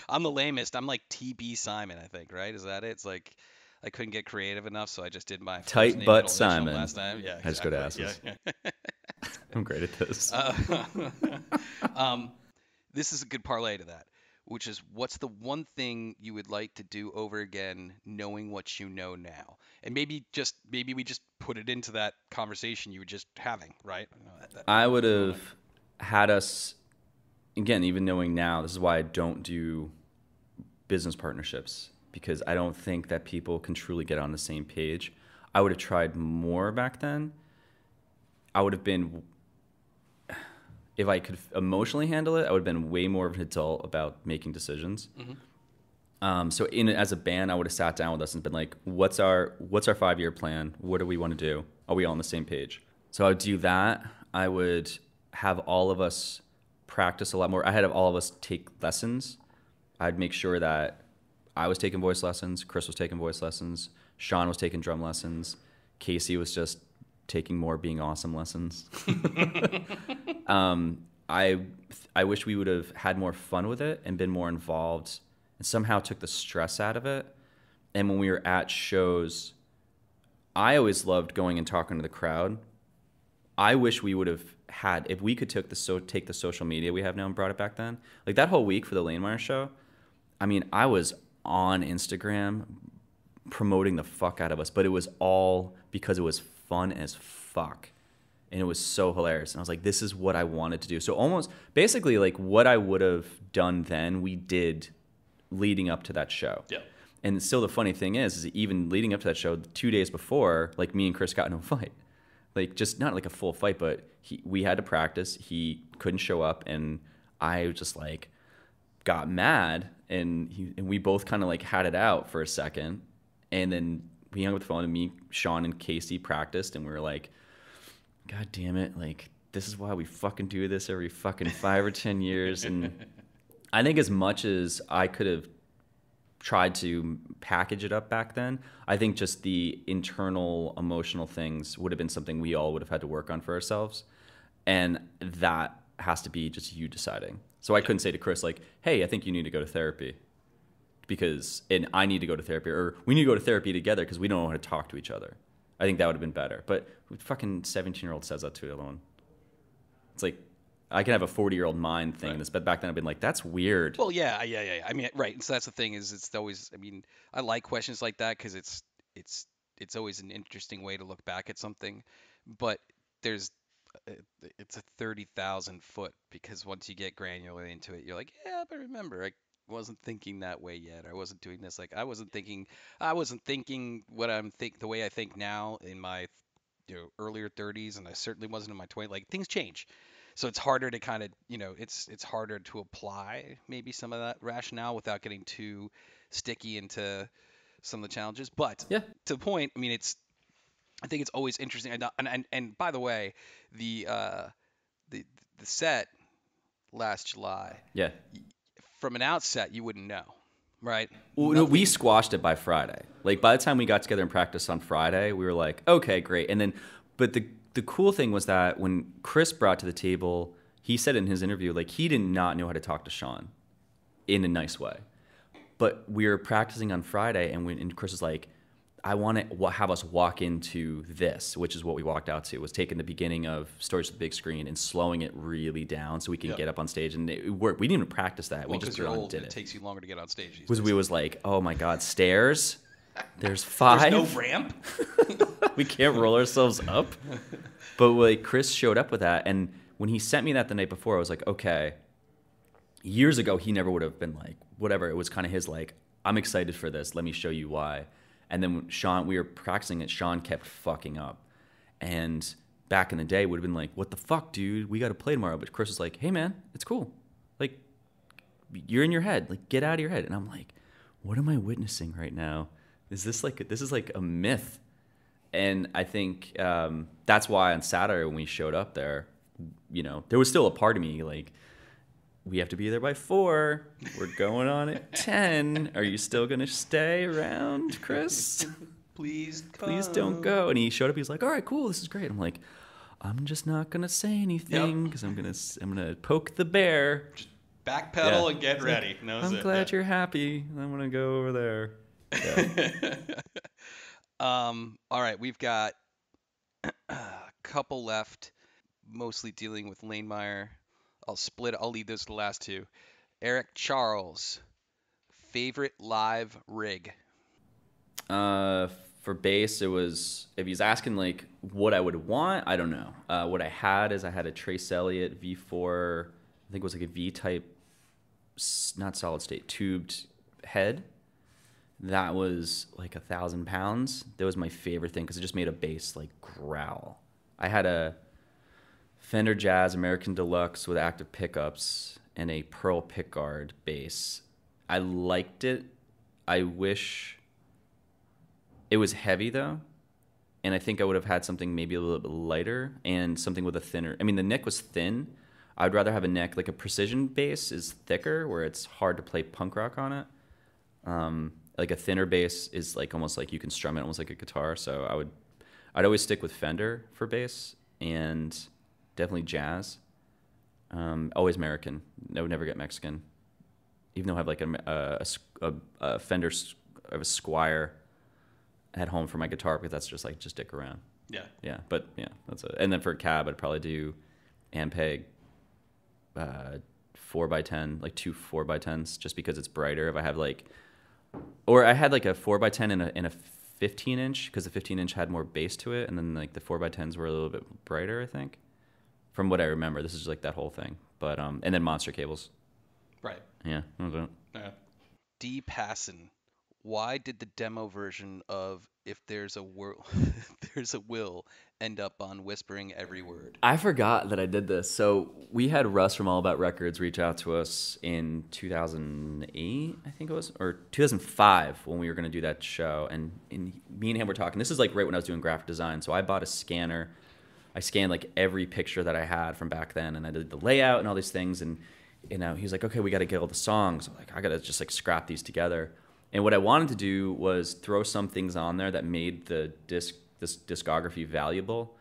I'm the lamest. I'm like TB Simon, I think. Right? Is that it? It's like I couldn't get creative enough, so I just did my tight butt Simon last time. Yeah, exactly. Has good asses. Yeah. I'm great at this. This is a good parlay to that, which is, what's the one thing you would like to do over again, knowing what you know now? And maybe we just put it into that conversation you were just having, right? I would have had us, again, even knowing now, this is why I don't do business partnerships, because I don't think that people can truly get on the same page. I would have tried more back then. I would have been, if I could emotionally handle it, I would have been way more of an adult about making decisions. Mm-hmm. So as a band, I would have sat down with us and been like, what's our 5-year plan? What do we want to do? Are we all on the same page? So I would do that. I would have all of us practice a lot more. I had all of us take lessons. I'd make sure that I was taking voice lessons, Chris was taking voice lessons, Sean was taking drum lessons, Casey was just taking more being awesome lessons. I wish we would have had more fun with it and been more involved and somehow took the stress out of it. And when we were at shows, I always loved going and talking to the crowd. I wish we would have had, if we could take the social media we have now and brought it back then. Like that whole week for the Lane Meyer show, I mean, I was on Instagram promoting the fuck out of us, but it was all because it was fun as fuck. And it was so hilarious. And I was like, this is what I wanted to do. So almost basically like what I would have done then, we did leading up to that show. Yeah. And still, the funny thing is even leading up to that show, 2 days before, like me and Chris got in a fight, like just not like a full fight, but we had to practice. He couldn't show up, and I just like got mad, and we both kind of like had it out for a second, and then we hung up the phone, and me, Sean, and Casey practiced, and we were like, God damn it, like this is why we fucking do this every fucking 5 or 10 years. And I think as much as I could have tried to package it up back then, I think just the internal emotional things would have been something we all would have had to work on for ourselves. And that has to be just you deciding. So I couldn't say to Chris, like, hey, I think you need to go to therapy and I need to go to therapy, or we need to go to therapy together because we don't know how to talk to each other. I think that would have been better. But who fucking 17-year-old says that to the other one? It's like, I can have a 40-year-old mind thing in this, but back then I've been like, that's weird. Well, yeah. I mean, right. And so that's the thing is, it's always. I mean, I like questions like that because it's always an interesting way to look back at something, but there's uh, it's a 30,000 foot, because once you get granular into it, you're like, yeah, but remember, I wasn't thinking that way yet. I wasn't doing this. Like I wasn't thinking what the way I think now in my earlier 30s, and I certainly wasn't in my 20s. Like things change, so it's harder to kind of it's harder to apply maybe some of that rationale without getting too sticky into some of the challenges. But Yeah. to the point, I mean, I think it's always interesting. And by the way, the the the set last July, Yeah. from an outset, you wouldn't know, right? Well, no, we Nothing. squashed it by Friday. Like by the time we got together and practiced on Friday, we were like, okay, great. And then, but the cool thing was that when Chris brought to the table, he said in his interview, like he did not know how to talk to Sean in a nice way. But we were practicing on Friday, and Chris was like, I want to have us walk into this, which is what we walked out to, was taking the beginning of Stories to the Big Screen and slowing it really down so we can Yep. get up on stage. And it worked. We didn't even practice that. Well, We because just you're really old, did and it it. takes you longer to get on stage. These Was days. we was like, oh my God, stairs? There's 5? There's no ramp. We can't roll ourselves up. But like Chris showed up with that, and when he sent me that the night before, I was like, okay. Years ago, he never would have been like, whatever. It was kind of his like, I'm excited for this. Let me show you why. And then when we were practicing it, Sean kept fucking up. And back in the day, would have been like, what the fuck, dude? We got to play tomorrow. But Chris was like, hey, man, it's cool. Like, you're in your head. Like, get out of your head. And I'm like, what am I witnessing right now? This is like a myth. And I think that's why on Saturday when we showed up there, there was still a part of me like, we have to be there by 4. We're going on at 10. Are you still going to stay around, Chris? Please Please don't go. And he showed up. He's like, all right, cool. This is great. I'm like, I'm just not going to say anything because I'm going to poke the bear. Backpedal and get ready. I'm glad you're happy. I'm going to go over there. Yeah. All right, we've got a couple left, mostly dealing with Lanemeyer. I'll leave those to the last two. Eric Charles, favorite live rig. For bass, it was, if he's asking like what I would want, I don't know. What I had is I had a Trace Elliott V4, I think it was like a V-type, not solid state, tubed head. That was like 1,000 pounds. That was my favorite thing because it just made a bass like growl. I had a Fender Jazz American Deluxe with active pickups and a Pearl pickguard bass. I liked it. I wish it was heavy though, and I think I would have had something maybe a little bit lighter and something with a thinner. I mean, the neck was thin. I'd rather have a neck like a precision bass is thicker, where it's hard to play punk rock on it. Like a thinner bass is like almost like you can strum it almost like a guitar. So I'd always stick with Fender for bass and definitely jazz. Always American. I would never get Mexican, even though I have like a Fender. I have a Squire at home for my guitar, because that's just dick around. Yeah. Yeah, but yeah, that's it. And then for cab, I'd probably do Ampeg 4x10, like 2 4x10s, just because it's brighter. If I have like, or I had like a 4x10 and a 15-inch, because the 15-inch had more bass to it, and then like the 4x10s were a little bit brighter, I think, from what I remember. This is like that whole thing. But and then monster cables. Right. Yeah, that was it. D. Passon, why did the demo version of If There's a World, There's a Will end up on Whispering Every Word? I forgot that I did this. So we had Russ from All About Records reach out to us in 2008, I think it was, or 2005 when we were going to do that show. And me and him were talking. This is like right when I was doing graphic design. So I bought a scanner. I scanned like every picture that I had from back then, and I did the layout and all these things. And he's like, okay, we got to get all the songs. I'm like, I got to just like scrap these together. And what I wanted to do was throw some things on there that made this discography valuable,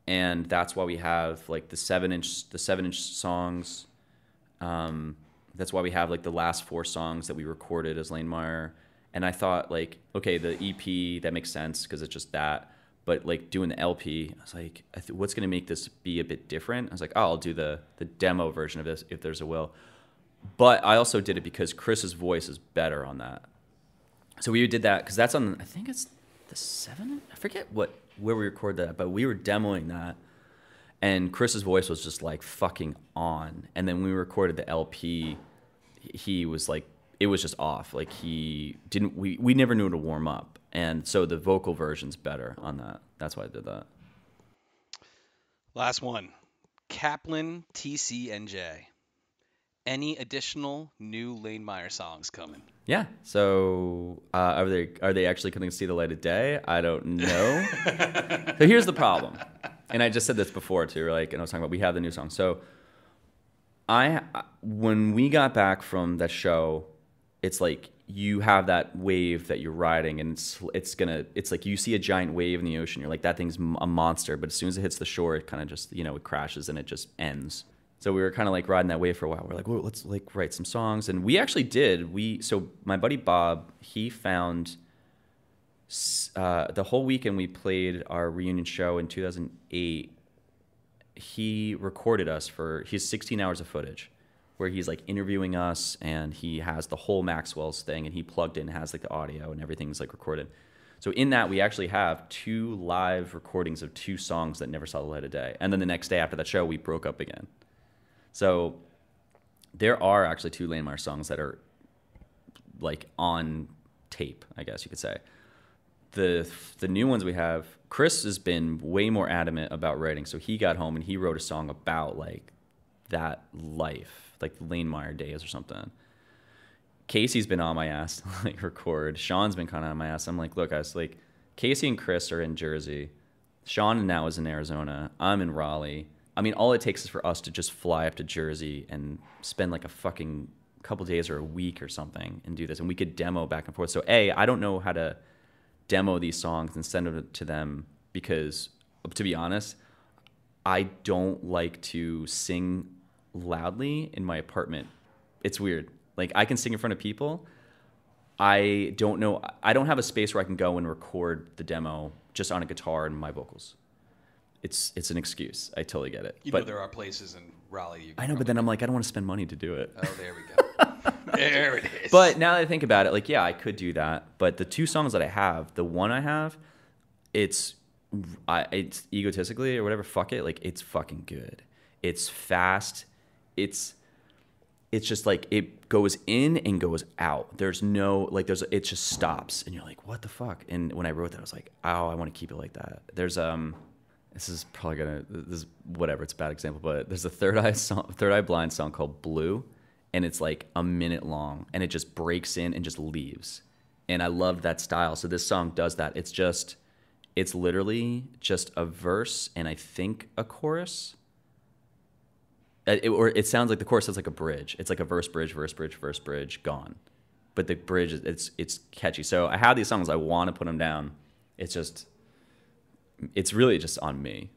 and that's why we have like the 7-inch songs. That's why we have like the last 4 songs that we recorded as Lane Meyer. And I thought like, okay, the EP, that makes sense because it's just that. But like doing the LP, I was like, what's gonna make this be a bit different? I was like, oh, I'll do the demo version of this, If There's a Will. But I also did it because Chris's voice is better on that. So we did that because that's on, I think it's the 7. I forget where we recorded that, but we were demoing that, and Chris's voice was just like fucking on. And then when we recorded the LP, he was like, it was just off. Like he didn't. We never knew to warm up, and so the vocal version's better on that. That's why I did that. Last one. Kaplan TCNJ. Any additional new Lane Meyer songs coming? Yeah. So are they actually going to see the light of day? I don't know. So here's the problem, and I just said this before too. Like, and I was talking about we have the new song. So when we got back from that show, it's like you have that wave that you're riding, and it's like you see a giant wave in the ocean. You're like, that thing's a monster, but as soon as it hits the shore, it kind of just it crashes and it just ends. So we were kind of like riding that wave for a while. We're like, well, let's like write some songs, and we actually did. So my buddy Bob, he found the whole weekend we played our reunion show in 2008. He recorded us for his 16 hours of footage, where he's like interviewing us, and he has the whole Maxwell's thing, and he plugged in, has like the audio and everything's like recorded. So in that, we actually have 2 live recordings of 2 songs that never saw the light of day. And then the next day after that show, we broke up again. So there are actually 2 Lane Meyer songs that are like on tape, I guess you could say. The new ones we have, Chris has been way more adamant about writing. So he got home and he wrote a song about like that life, like the Lane Meyer days or something. Casey's been on my ass to like record. Sean's been kind of on my ass. I'm like, look, guys, like Casey and Chris are in Jersey. Sean now is in Arizona. I'm in Raleigh. I mean, all it takes is for us to just fly up to Jersey and spend like a fucking couple days or a week or something and do this. And we could demo back and forth. So I don't know how to demo these songs and send them to them because, to be honest, I don't like to sing loudly in my apartment. It's weird. Like, I can sing in front of people. I don't know. I don't have a space where I can go and record the demo just on a guitar and my vocals. It's an excuse. I totally get it. You know there are places in Raleigh you can I know, but then I'm like, I don't want to spend money to do it. Oh, there we go. There it is. But now that I think about it, like, yeah, I could do that. But the 2 songs that I have, the one I have, it's egotistically or whatever, fuck it, like, it's fucking good. It's fast. It's just like it goes in and goes out. There's no like it just stops and you're like, what the fuck? And when I wrote that, I was like, oh, I want to keep it like that. There's this is probably whatever, it's a bad example, but there's a Third Eye Blind song called Blue, and it's like a minute long, and it just breaks in and just leaves. And I love that style. So this song does that. It's literally just a verse and I think a chorus. Or it sounds like the chorus is like a bridge. It's like a verse, bridge, verse, bridge, verse, bridge, gone. But the bridge, it's catchy. So I have these songs. I want to put them down. It's really just on me.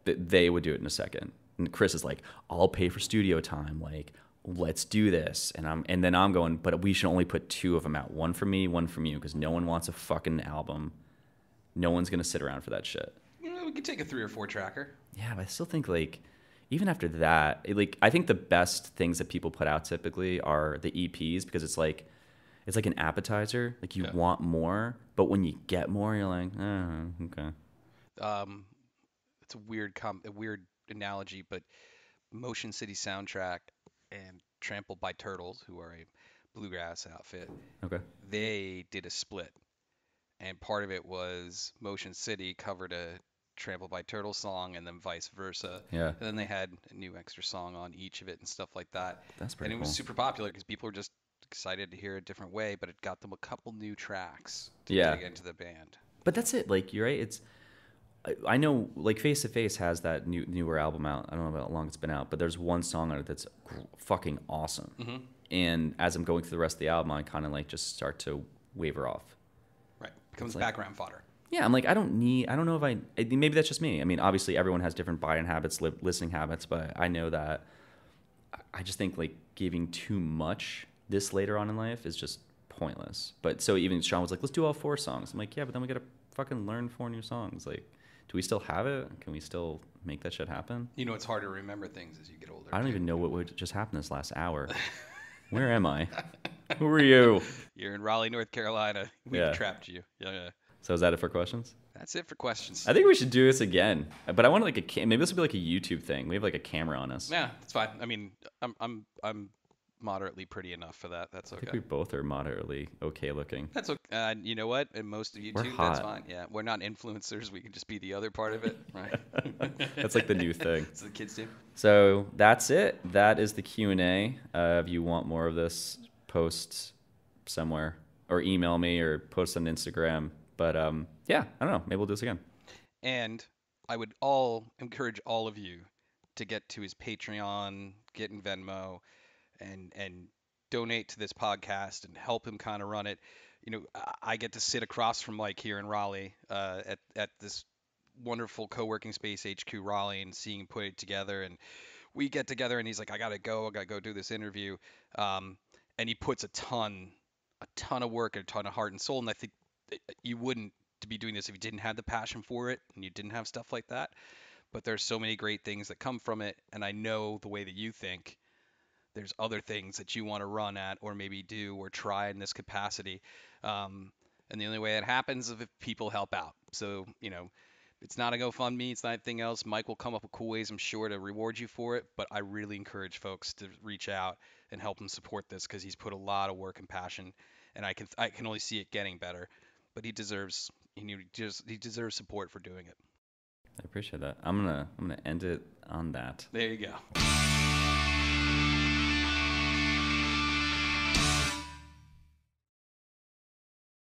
They would do it in a second. And Chris is like, I'll pay for studio time. Like, let's do this. And then I'm going, but we should only put 2 of them out. One for me, one from you, because no one wants a fucking album. No one's gonna sit around for that shit. We could take a 3 or 4 tracker. Yeah, but I still think like, even after that, like I think the best things that people put out typically are the EPs because it's like an appetizer. Like you want more, but when you get more, you're like, oh, okay. It's a weird analogy, but Motion City Soundtrack and Trampled by Turtles, who are a bluegrass outfit. Okay. They did a split, and part of it was Motion City covered a Trampled by Turtle song, and then vice versa. Yeah. And then they had a new extra song on each of it and stuff like that. That's And pretty it was cool. super popular because people were just excited to hear a different way, but it got them a couple new tracks to Yeah. dig into the band. But that's it. Like you're right. I know like Face to Face has that newer album out. I don't know how long it's been out, but there's one song on it that's fucking awesome. Hmm. And as I'm going through the rest of the album, I kind of like just start to waver off. Right. Becomes It's like, background fodder. yeah, I'm like, I don't know if maybe that's just me. I mean, obviously everyone has different buying habits, listening habits, but I know that I just think like giving too much this later on in life is just pointless. But so even Sean was like, let's do all 4 songs. I'm like, yeah, but then we got to fucking learn 4 new songs. Like, do we still have it? Can we still make that shit happen? You know, it's harder to remember things as you get older. I don't too. even know what would just happen this last hour. Where am I? Who are you? You're in Raleigh, North Carolina. We've Yeah. trapped you. Yeah, yeah. So is that it for questions? That's it for questions. I think we should do this again. But I want like maybe this will be like a YouTube thing. We have like a camera on us. Yeah, it's fine. I mean, I'm moderately pretty enough for that. That's I okay. think we both are moderately okay looking. That's okay. You know what? In most of We're YouTube, that's hot. fine. Yeah, we're not influencers. We can just be the other part of it, right? That's like the new thing. So the kids do. So that's it. That is the Q&A. If you want more of this, post somewhere or email me or post on Instagram. But yeah, I don't know. Maybe we'll do this again. And I would encourage all of you to get to his Patreon, get in Venmo, and donate to this podcast and help him kind of run it. You know, I get to sit across from Mike here in Raleigh at this wonderful co-working space HQ Raleigh and seeing him put it together. And we get together and he's like, I gotta go do this interview. And he puts a ton of work, a ton of heart and soul. And I think you wouldn't be doing this if you didn't have the passion for it and you didn't have stuff like that. But there's so many great things that come from it. And I know the way that you think, there's other things that you want to run at or maybe do or try in this capacity. And the only way it happens is if people help out. So, you know, it's not a GoFundMe, it's not anything else. Mike will come up with cool ways, I'm sure, to reward you for it. But I really encourage folks to reach out and help him support this because he's put a lot of work and passion, and I can only see it getting better. But he deserves support for doing it. I appreciate that. I'm gonna end it on that. There you go.